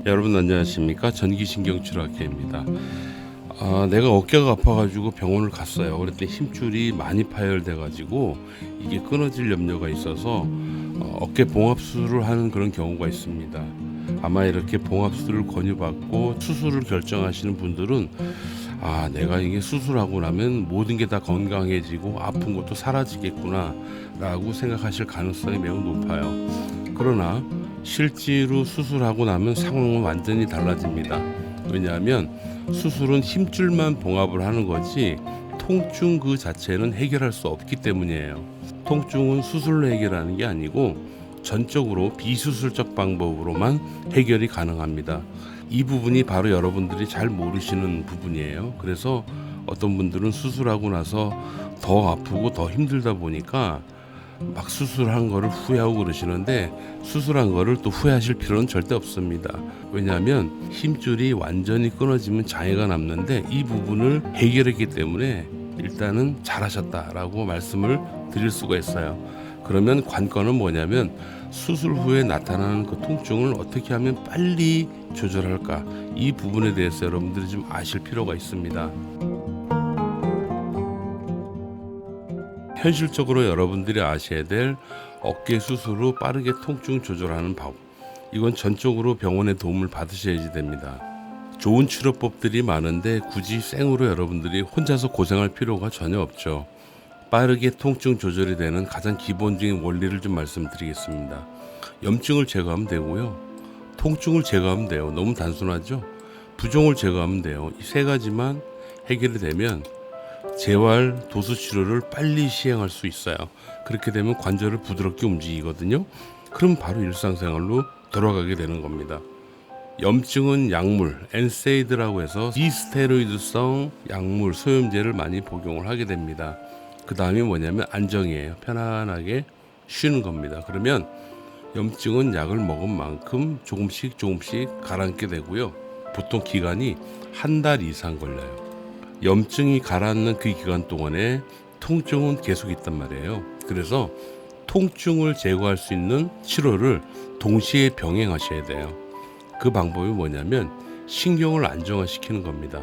여러분 안녕하십니까? 전기신경치료학회입니다. 내가 어깨가 아파가지고 병원을 갔어요. 그랬더니 힘줄이 많이 파열돼가지고 이게 끊어질 염려가 있어서 어깨 봉합술을 하는 그런 경우가 있습니다. 아마 이렇게 봉합술을 권유받고 수술을 결정하시는 분들은 내가 이게 수술하고 나면 모든 게 다 건강해지고 아픈 것도 사라지겠구나 라고 생각하실 가능성이 매우 높아요. 그러나 실제로 수술하고 나면 상황은 완전히 달라집니다. 왜냐하면 수술은 힘줄만 봉합을 하는 거지 통증 그 자체는 해결할 수 없기 때문이에요. 통증은 수술로 해결하는 게 아니고 전적으로 비수술적 방법으로만 해결이 가능합니다. 이 부분이 바로 여러분들이 잘 모르시는 부분이에요. 그래서 어떤 분들은 수술하고 나서 더 아프고 더 힘들다 보니까 막 수술한 거를 후회하고 그러시는데, 수술한 거를 또 후회하실 필요는 절대 없습니다. 왜냐하면 힘줄이 완전히 끊어지면 장애가 남는데 이 부분을 해결했기 때문에 일단은 잘하셨다라고 말씀을 드릴 수가 있어요. 그러면 관건은 뭐냐면 수술 후에 나타나는 그 통증을 어떻게 하면 빨리 조절할까, 이 부분에 대해서 여러분들이 좀 아실 필요가 있습니다. 현실적으로 여러분들이 아셔야 될 어깨 수술 후 빠르게 통증 조절하는 법, 이건 전적으로 병원의 도움을 받으셔야지 됩니다. 좋은 치료법들이 많은데 굳이 생으로 여러분들이 혼자서 고생할 필요가 전혀 없죠. 빠르게 통증 조절이 되는 가장 기본적인 원리를 좀 말씀드리겠습니다. 염증을 제거하면 되고요, 통증을 제거하면 돼요. 너무 단순하죠? 부종을 제거하면 돼요. 이 세 가지만 해결이 되면 재활 도수 치료를 빨리 시행할 수 있어요. 그렇게 되면 관절을 부드럽게 움직이거든요. 그럼 바로 일상생활로 돌아가게 되는 겁니다. 염증은 약물, 엔세이드라고 해서 비스테로이드성 약물, 소염제를 많이 복용을 하게 됩니다. 그 다음이 뭐냐면 안정이에요. 편안하게 쉬는 겁니다. 그러면 염증은 약을 먹은 만큼 조금씩 가라앉게 되고요. 보통 기간이 한 달 이상 걸려요. 염증이 가라앉는 그 기간 동안에 통증은 계속 있단 말이에요. 그래서 통증을 제거할 수 있는 치료를 동시에 병행하셔야 돼요. 그 방법이 뭐냐면 신경을 안정화시키는 겁니다.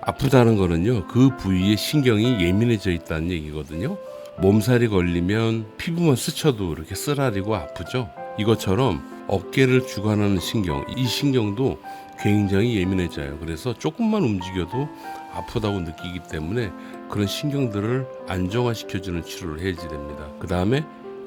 아프다는 거는요, 그 부위에 신경이 예민해져 있다는 얘기거든요. 몸살이 걸리면 피부만 스쳐도 이렇게 쓰라리고 아프죠. 이것처럼 어깨를 주관하는 신경, 이 신경도 굉장히 예민해져요. 그래서 조금만 움직여도 아프다고 느끼기 때문에 그런 신경들을 안정화시켜주는 치료를 해야지 됩니다. 그 다음에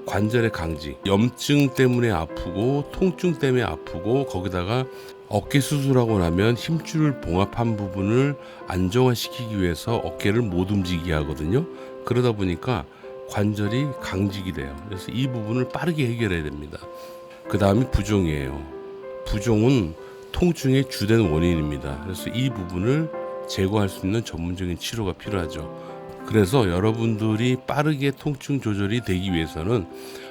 관절의 강직, 염증 때문에 아프고 통증 때문에 아프고, 거기다가 어깨 수술하고 나면 힘줄을 봉합한 부분을 안정화시키기 위해서 어깨를 못 움직이게 하거든요. 그러다 보니까 관절이 강직이 돼요. 그래서 이 부분을 빠르게 해결해야 됩니다. 그 다음이 부종이에요. 부종은 통증의 주된 원인입니다. 그래서 이 부분을 제거할 수 있는 전문적인 치료가 필요하죠. 그래서 여러분들이 빠르게 통증 조절이 되기 위해서는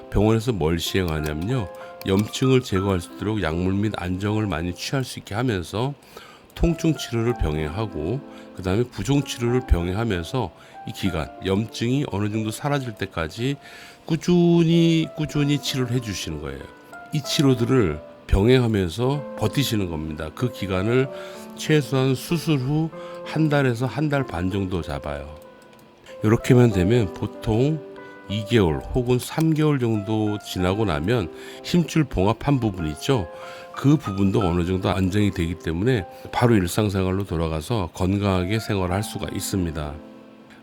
병원에서 뭘 시행하냐면요, 염증을 제거할 수 있도록 약물 및 안정을 많이 취할 수 있게 하면서 통증 치료를 병행하고, 그 다음에 부종 치료를 병행하면서 이 기간, 염증이 어느 정도 사라질 때까지 꾸준히 치료를 해주시는 거예요. 이 치료들을 병행하면서 버티시는 겁니다. 그 기간을 최소한 수술 후 한 달에서 한 달 반 정도 잡아요. 이렇게만 되면 보통 2개월 혹은 3개월 정도 지나고 나면 힘줄 봉합한 부분 있죠. 그 부분도 어느 정도 안정이 되기 때문에 바로 일상생활로 돌아가서 건강하게 생활할 수가 있습니다.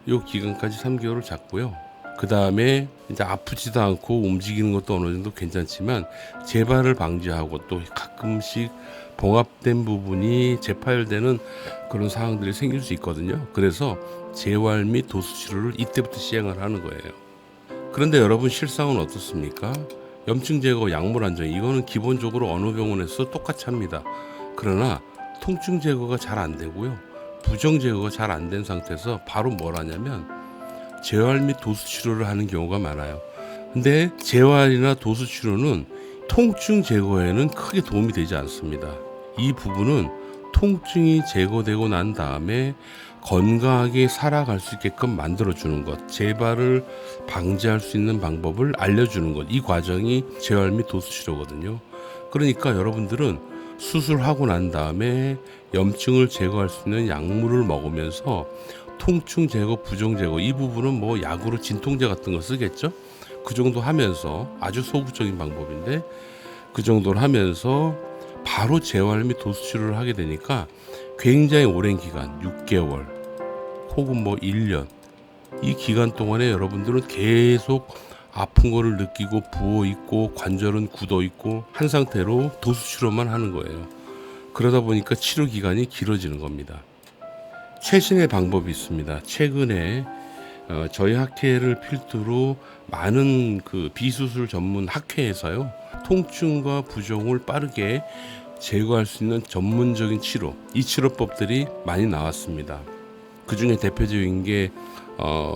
이 기간까지 3개월을 잡고요. 그 다음에 이제 아프지도 않고 움직이는 것도 어느 정도 괜찮지만 재발을 방지하고 또 가끔씩 봉합된 부분이 재파열되는 그런 상황들이 생길 수 있거든요. 그래서 재활 및 도수 치료를 이때부터 시행을 하는 거예요. 그런데 여러분, 실상은 어떻습니까? 염증 제거, 약물 안정, 이거는 기본적으로 어느 병원에서 똑같이 합니다. 그러나 통증 제거가 잘 안 되고요, 부종 제거가 잘 안 된 상태에서 바로 뭘 하냐면 재활 및 도수 치료를 하는 경우가 많아요. 근데 재활이나 도수 치료는 통증 제거에는 크게 도움이 되지 않습니다. 이 부분은 통증이 제거되고 난 다음에 건강하게 살아갈 수 있게끔 만들어주는 것, 재발을 방지할 수 있는 방법을 알려주는 것, 이 과정이 재활 및 도수 치료거든요. 그러니까 여러분들은 수술하고 난 다음에 염증을 제거할 수 있는 약물을 먹으면서 통증 제거, 부종 제거 이 부분은 뭐 약으로 진통제 같은 거 쓰겠죠. 그 정도 하면서 아주 소극적인 방법인데 그 정도를 하면서 바로 재활 및 도수 치료를 하게 되니까 굉장히 오랜 기간 6개월 혹은 뭐 1년 이 기간 동안에 여러분들은 계속 아픈 거를 느끼고 부어 있고 관절은 굳어 있고 한 상태로 도수 치료만 하는 거예요. 그러다 보니까 치료 기간이 길어지는 겁니다. 최신의 방법이 있습니다. 최근에 저희 학회를 필두로 많은 그 비수술 전문 학회에서요 통증과 부종을 빠르게 제거할 수 있는 전문적인 치료 이 치료법들이 많이 나왔습니다. 그 중에 대표적인 게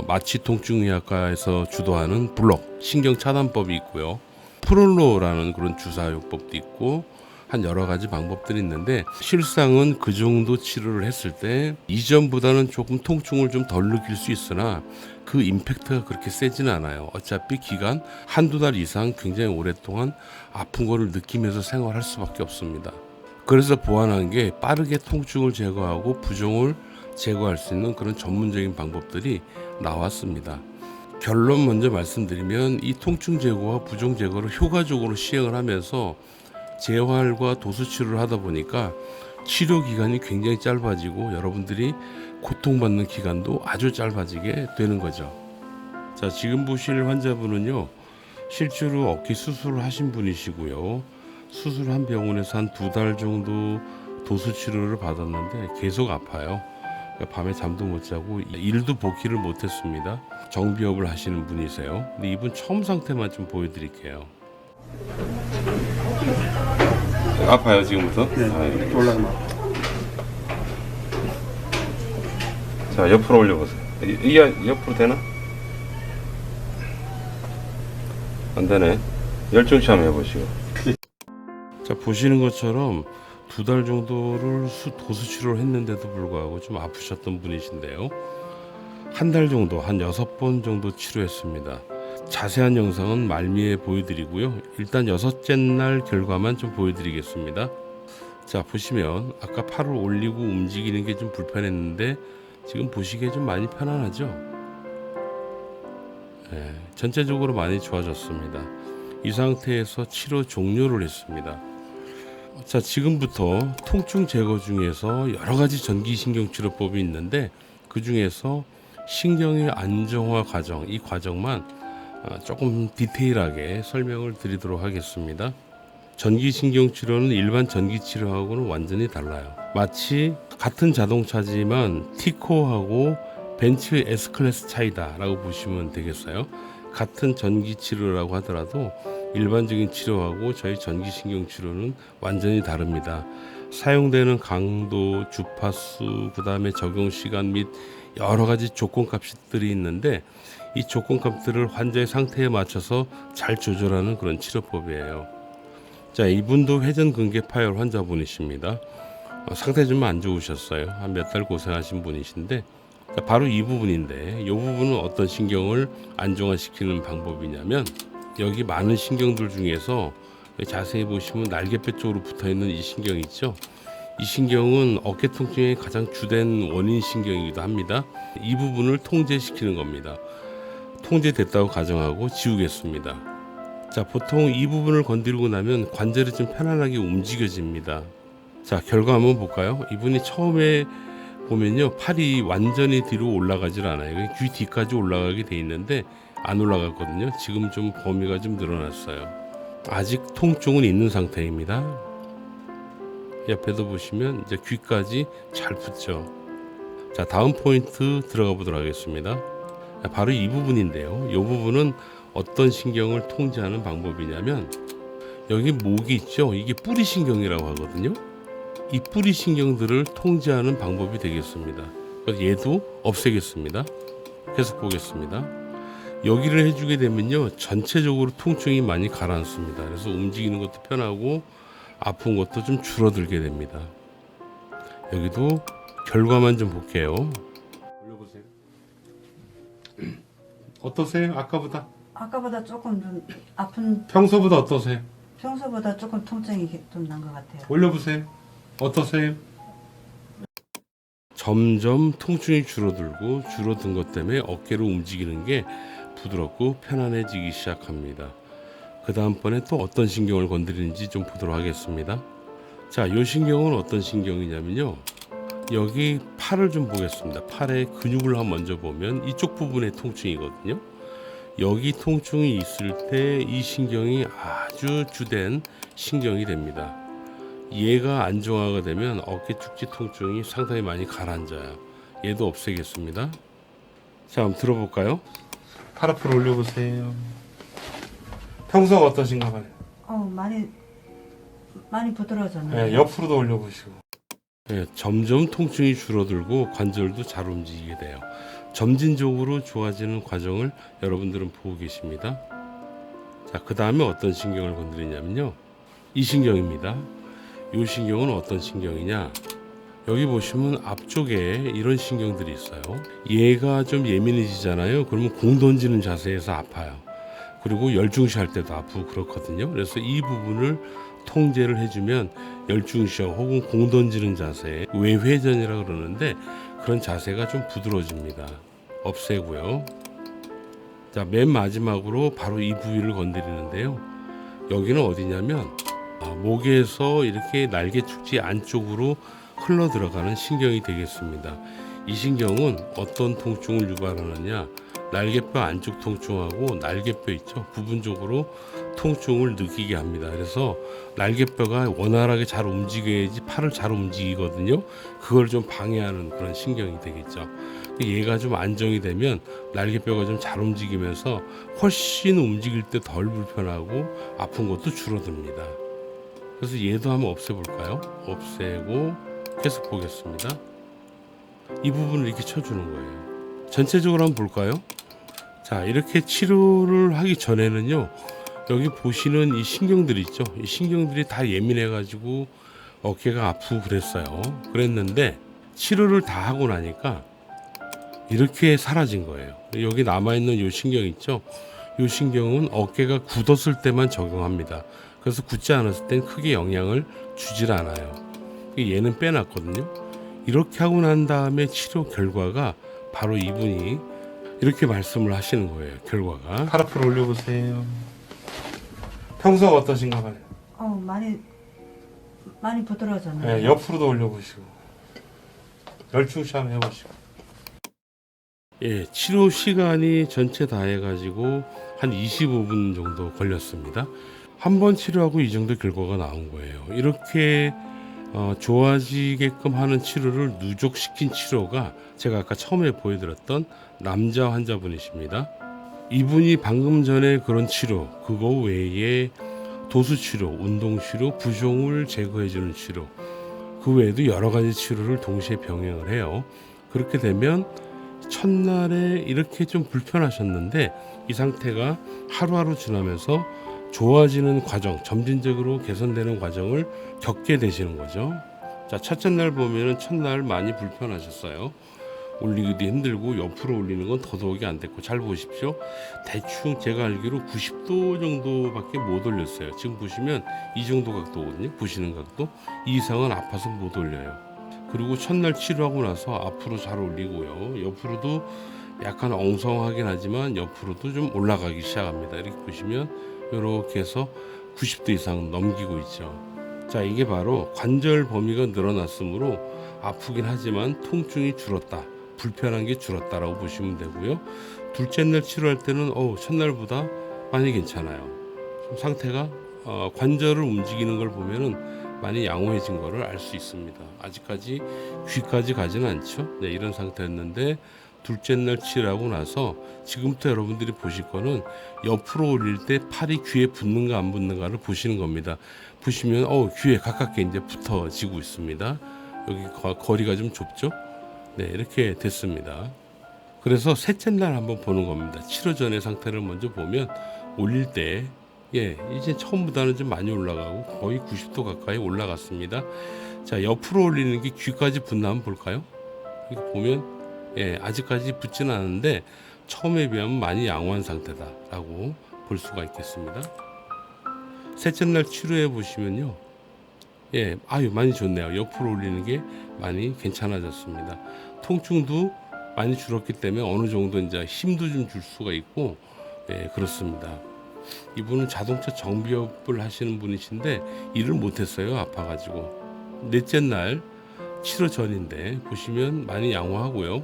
마취통증의학과에서 주도하는 블록 신경차단법이 있고요. 프롤로라는 그런 주사요법도 있고 한 여러 가지 방법들이 있는데 실상은 그 정도 치료를 했을 때 이전보다는 조금 통증을 좀 덜 느낄 수 있으나 그 임팩트가 그렇게 세지는 않아요. 어차피 기간 한두 달 이상 굉장히 오랫동안 아픈 거를 느끼면서 생활할 수밖에 없습니다. 그래서 보완한 게 빠르게 통증을 제거하고 부종을 제거할 수 있는 그런 전문적인 방법들이 나왔습니다. 결론 먼저 말씀드리면 이 통증 제거와 부종 제거를 효과적으로 시행을 하면서 재활과 도수 치료를 하다 보니까 치료 기간이 굉장히 짧아지고 여러분들이 고통받는 기간도 아주 짧아지게 되는 거죠. 자, 지금 보실 환자분은요 실제로 어깨 수술을 하신 분이시고요 수술한 병원에서 한 2달 정도 도수 치료를 받았는데 계속 아파요. 밤에 잠도 못 자고 일도 복귀를 못했습니다. 정비업을 하시는 분이세요. 근데 이분 처음 상태만 좀 보여드릴게요. 아파요 지금부터? 네, 올라가면. 자 옆으로 올려보세요. 이 옆으로 되나? 안 되네. 열중치 한번 해보시고. 자 보시는 것처럼 2달 정도를 도수 치료를 했는데도 불구하고 좀 아프셨던 분이신데요. 한 달 정도, 한 6번 정도 치료했습니다. 자세한 영상은 말미에 보여드리고요. 일단 6째 날 결과만 좀 보여드리겠습니다. 자 보시면 아까 팔을 올리고 움직이는 게 좀 불편했는데 지금 보시기에 좀 많이 편안하죠? 네, 전체적으로 많이 좋아졌습니다. 이 상태에서 치료 종료를 했습니다. 자 지금부터 통증 제거 중에서 여러 가지 전기신경치료법이 있는데 그 중에서 신경의 안정화 과정 이 과정만 조금 디테일하게 설명을 드리도록 하겠습니다. 전기신경치료는 일반 전기치료하고는 완전히 달라요. 마치 같은 자동차지만 티코하고 벤츠 S클래스 차이다 라고 보시면 되겠어요. 같은 전기치료라고 하더라도 일반적인 치료하고 저희 전기신경치료는 완전히 다릅니다. 사용되는 강도, 주파수, 그 다음에 적용시간 및 여러 가지 조건값들이 있는데 이 조건값들을 환자의 상태에 맞춰서 잘 조절하는 그런 치료법이에요. 자, 이분도 회전근개 파열 환자분이십니다. 상태 좀 안 좋으셨어요. 한 몇 달 고생하신 분이신데 바로 이 부분인데 이 부분은 어떤 신경을 안정화시키는 방법이냐면 여기 많은 신경들 중에서 자세히 보시면 날개뼈 쪽으로 붙어있는 이 신경 있죠. 이 신경은 어깨 통증의 가장 주된 원인 신경이기도 합니다. 이 부분을 통제시키는 겁니다. 통제됐다고 가정하고 지우겠습니다. 자, 보통 이 부분을 건드리고 나면 관절이 좀 편안하게 움직여집니다. 자, 결과 한번 볼까요? 이분이 처음에 보면요 팔이 완전히 뒤로 올라가질 않아요. 귀 뒤까지 올라가게 돼 있는데 안 올라갔거든요. 지금 좀 범위가 좀 늘어났어요. 아직 통증은 있는 상태입니다. 옆에도 보시면 이제 귀까지 잘 붙죠. 자, 다음 포인트 들어가 보도록 하겠습니다. 바로 이 부분인데요. 이 부분은 어떤 신경을 통제하는 방법이냐면 여기 목이 있죠. 이게 뿌리 신경이라고 하거든요. 이 뿌리 신경들을 통제하는 방법이 되겠습니다. 그래서 얘도 없애겠습니다. 계속 보겠습니다. 여기를 해주게 되면요 전체적으로 통증이 많이 가라앉습니다. 그래서 움직이는 것도 편하고 아픈 것도 좀 줄어들게 됩니다. 여기도 결과만 좀 볼게요. 올려보세요. 어떠세요? 아까보다? 아까보다 조금 좀 아픈 평소보다 어떠세요? 평소보다 조금 통증이 좀 난 것 같아요. 올려보세요. 어떠세요? 점점 통증이 줄어든 것 때문에 어깨를 움직이는 게 부드럽고 편안해지기 시작합니다. 그 다음번에 또 어떤 신경을 건드리는지 좀 보도록 하겠습니다. 자, 이 신경은 어떤 신경이냐면요. 여기 팔을 좀 보겠습니다. 팔의 근육을 한번 먼저 보면 이쪽 부분의 통증이거든요. 여기 통증이 있을 때 이 신경이 아주 주된 신경이 됩니다. 얘가 안정화가 되면 어깨 축지 통증이 상당히 많이 가라앉아요. 얘도 없애겠습니다. 자, 한번 들어볼까요? 팔 앞으로 올려보세요. 평소가 어떠신가 봐요. 많이 부드러워졌네요. 네, 옆으로도 올려보시고. 네, 점점 통증이 줄어들고 관절도 잘 움직이게 돼요. 점진적으로 좋아지는 과정을 여러분들은 보고 계십니다. 자, 그 다음에 어떤 신경을 건드리냐면요. 이 신경입니다. 이 신경은 어떤 신경이냐? 여기 보시면 앞쪽에 이런 신경들이 있어요. 얘가 좀 예민해지잖아요. 그러면 공 던지는 자세에서 아파요. 그리고 열중시할 때도 아프고 그렇거든요. 그래서 이 부분을 통제를 해주면 열중시험 혹은 공 던지는 자세, 외회전이라고 그러는데 그런 자세가 좀 부드러워집니다. 없애고요. 자, 맨 마지막으로 바로 이 부위를 건드리는데요. 여기는 어디냐면 목에서 이렇게 날개 축지 안쪽으로 흘러 들어가는 신경이 되겠습니다. 이 신경은 어떤 통증을 유발하느냐? 날개뼈 안쪽 통증하고 날개뼈 있죠? 부분적으로 통증을 느끼게 합니다. 그래서 날개뼈가 원활하게 잘 움직여야지 팔을 잘 움직이거든요. 그걸 좀 방해하는 그런 신경이 되겠죠. 얘가 좀 안정이 되면 날개뼈가 좀 잘 움직이면서 훨씬 움직일 때 덜 불편하고 아픈 것도 줄어듭니다. 그래서 얘도 한번 없애볼까요? 없애고 계속 보겠습니다. 이 부분을 이렇게 쳐주는 거예요. 전체적으로 한번 볼까요? 자, 이렇게 치료를 하기 전에는요, 여기 보시는 이 신경들이 있죠. 이 신경들이 다 예민해가지고 어깨가 아프고 그랬는데 치료를 다 하고 나니까 이렇게 사라진 거예요. 여기 남아있는 이 신경 있죠. 이 신경은 어깨가 굳었을 때만 적용합니다. 그래서 굳지 않았을 땐 크게 영향을 주질 않아요. 얘는 빼놨거든요. 이렇게 하고 난 다음에 치료 결과가 바로 이분이 이렇게 말씀을 하시는 거예요. 결과가. 팔 앞으로 올려보세요. 평소가 어떠신가 봐요. 많이 부드러워졌네요. 네, 옆으로도 올려보시고 열중시 한번 해보시고. 예, 치료 시간이 전체 다 해가지고 한 25분 정도 걸렸습니다. 한 번 치료하고 이 정도 결과가 나온 거예요. 이렇게 좋아지게끔 하는 치료를 누적시킨 치료가 제가 아까 처음에 보여드렸던 남자 환자분이십니다. 이분이 방금 전에 그런 치료, 그거 외에 도수치료, 운동치료, 부종을 제거해주는 치료, 그 외에도 여러 가지 치료를 동시에 병행을 해요. 그렇게 되면 첫날에 이렇게 좀 불편하셨는데 이 상태가 하루하루 지나면서 좋아지는 과정, 점진적으로 개선되는 과정을 겪게 되시는 거죠. 자, 첫째 날 보면은 첫날 많이 불편하셨어요. 올리기도 힘들고 옆으로 올리는 건 더더욱이 안 됐고, 잘 보십시오. 대충 제가 알기로 90도 정도밖에 못 올렸어요. 지금 보시면 이 정도 각도거든요. 보시는 각도. 이 이상은 아파서 못 올려요. 그리고 첫날 치료하고 나서 앞으로 잘 올리고요. 옆으로도 약간 엉성하긴 하지만 옆으로도 좀 올라가기 시작합니다. 이렇게 보시면 이렇게 해서 90도 이상 넘기고 있죠. 자, 이게 바로 관절 범위가 늘어났으므로 아프긴 하지만 통증이 줄었다, 불편한 게 줄었다라고 보시면 되고요. 둘째 날 치료할 때는 첫날보다 많이 괜찮아요. 좀 상태가 관절을 움직이는 걸 보면은 많이 양호해진 거를 알 수 있습니다. 아직까지 귀까지 가지는 않죠. 네, 이런 상태였는데 둘째 날 치료하고 나서 지금부터 여러분들이 보실 거는 옆으로 올릴 때 팔이 귀에 붙는가 안 붙는가를 보시는 겁니다. 보시면 귀에 가깝게 이제 붙어지고 있습니다. 여기 거리가 좀 좁죠? 네, 이렇게 됐습니다. 그래서 셋째 날 한번 보는 겁니다. 치료 전의 상태를 먼저 보면 올릴 때 이제 처음보다는 좀 많이 올라가고 거의 90도 가까이 올라갔습니다. 자, 옆으로 올리는 게 귀까지 붙나 한번 볼까요? 이렇게 보면 아직까지 붙지는 않은데 처음에 비하면 많이 양호한 상태다라고 볼 수가 있겠습니다. 셋째 날 치료해 보시면요. 예, 아유 많이 좋네요. 옆으로 올리는 게 많이 괜찮아졌습니다. 통증도 많이 줄었기 때문에 어느 정도 이제 힘도 좀 줄 수가 있고, 예, 그렇습니다. 이분은 자동차 정비업을 하시는 분이신데 일을 못했어요. 아파가지고. 넷째 날 치료 전인데 보시면 많이 양호하고요.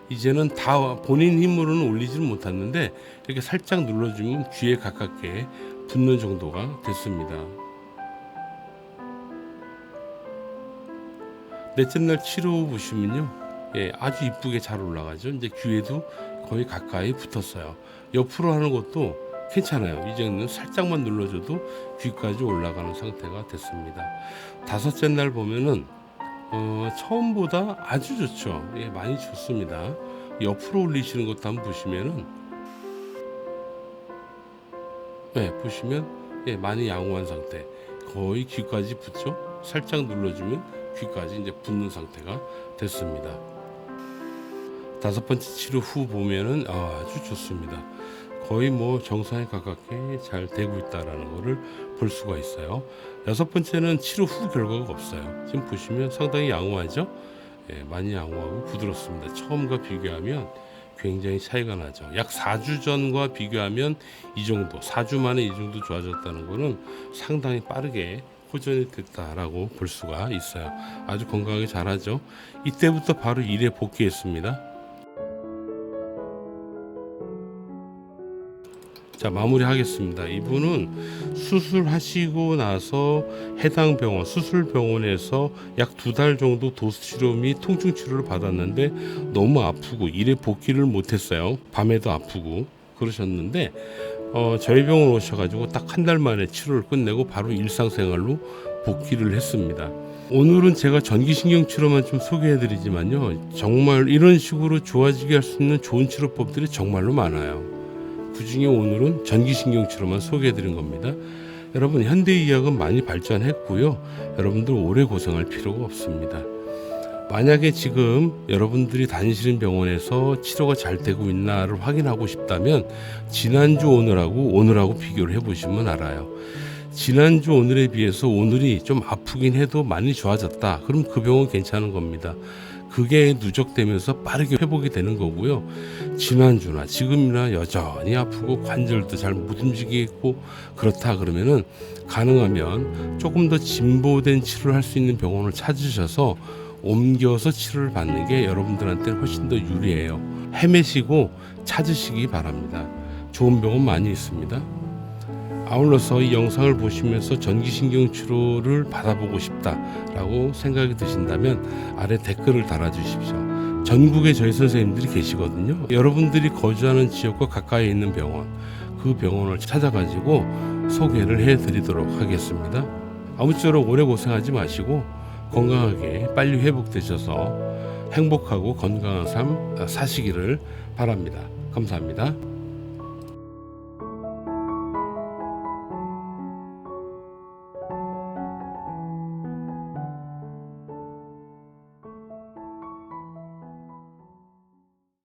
이제는 다 본인 힘으로는 올리지는 못했는데 이렇게 살짝 눌러주면 귀에 가깝게 붙는 정도가 됐습니다. 넷째 날 치료 후 보시면요, 예, 아주 이쁘게 잘 올라가죠. 이제 귀에도 거의 가까이 붙었어요. 옆으로 하는 것도 괜찮아요. 이제는 살짝만 눌러줘도 귀까지 올라가는 상태가 됐습니다. 다섯째 날 보면은 처음보다 아주 좋죠. 예, 많이 좋습니다. 옆으로 올리시는 것도 한번 보시면은, 예, 보시면 예, 많이 양호한 상태. 거의 귀까지 붙죠. 살짝 눌러주면 귀까지 이제 붙는 상태가 됐습니다. 다섯 번째 치료 후 보면은 아주 좋습니다. 거의 뭐 정상에 가깝게 잘 되고 있다라는 것을 볼 수가 있어요. 여섯 번째는 치료 후 결과가 없어요. 지금 보시면 상당히 양호하죠. 예, 많이 양호하고 부드럽습니다. 처음과 비교하면 굉장히 차이가 나죠. 약 4주 전과 비교하면 이 정도, 4주 만에 이 정도 좋아졌다는 것은 상당히 빠르게 호전이 됐다라고 볼 수가 있어요. 아주 건강하게 잘하죠. 이때부터 바로 일에 복귀했습니다. 자, 마무리하겠습니다. 이분은 수술하시고 나서 해당 병원, 수술병원에서 약 2달 정도 도수치료 및 통증 치료를 받았는데 너무 아프고 일에 복귀를 못했어요. 밤에도 아프고 그러셨는데 저희 병원 오셔가지고 딱 1달 만에 치료를 끝내고 바로 일상생활로 복귀를 했습니다. 오늘은 제가 전기신경 치료만 좀 소개해드리지만요, 정말 이런 식으로 좋아지게 할 수 있는 좋은 치료법들이 정말로 많아요. 그 중에 오늘은 전기신경 치료만 소개해드린 겁니다. 여러분, 현대의학은 많이 발전했고요. 여러분들 오래 고생할 필요가 없습니다. 만약에 지금 여러분들이 다니시는 병원에서 치료가 잘 되고 있나를 확인하고 싶다면 지난주 오늘하고 비교를 해보시면 알아요. 지난주 오늘에 비해서 오늘이 좀 아프긴 해도 많이 좋아졌다. 그럼 그 병원 괜찮은 겁니다. 그게 누적되면서 빠르게 회복이 되는 거고요. 지난주나 지금이나 여전히 아프고 관절도 잘 못 움직이고 그렇다 그러면은 가능하면 조금 더 진보된 치료를 할 수 있는 병원을 찾으셔서 옮겨서 치료를 받는 게 여러분들한테는 훨씬 더 유리해요. 헤매시고 찾으시기 바랍니다. 좋은 병원 많이 있습니다. 아울러서 이 영상을 보시면서 전기신경 치료를 받아보고 싶다라고 생각이 드신다면 아래 댓글을 달아주십시오. 전국에 저희 선생님들이 계시거든요. 여러분들이 거주하는 지역과 가까이 있는 병원, 그 병원을 찾아가지고 소개를 해드리도록 하겠습니다. 아무쪼록 오래 고생하지 마시고 건강하게 빨리 회복되셔서 행복하고 건강한 삶 사시기를 바랍니다. 감사합니다.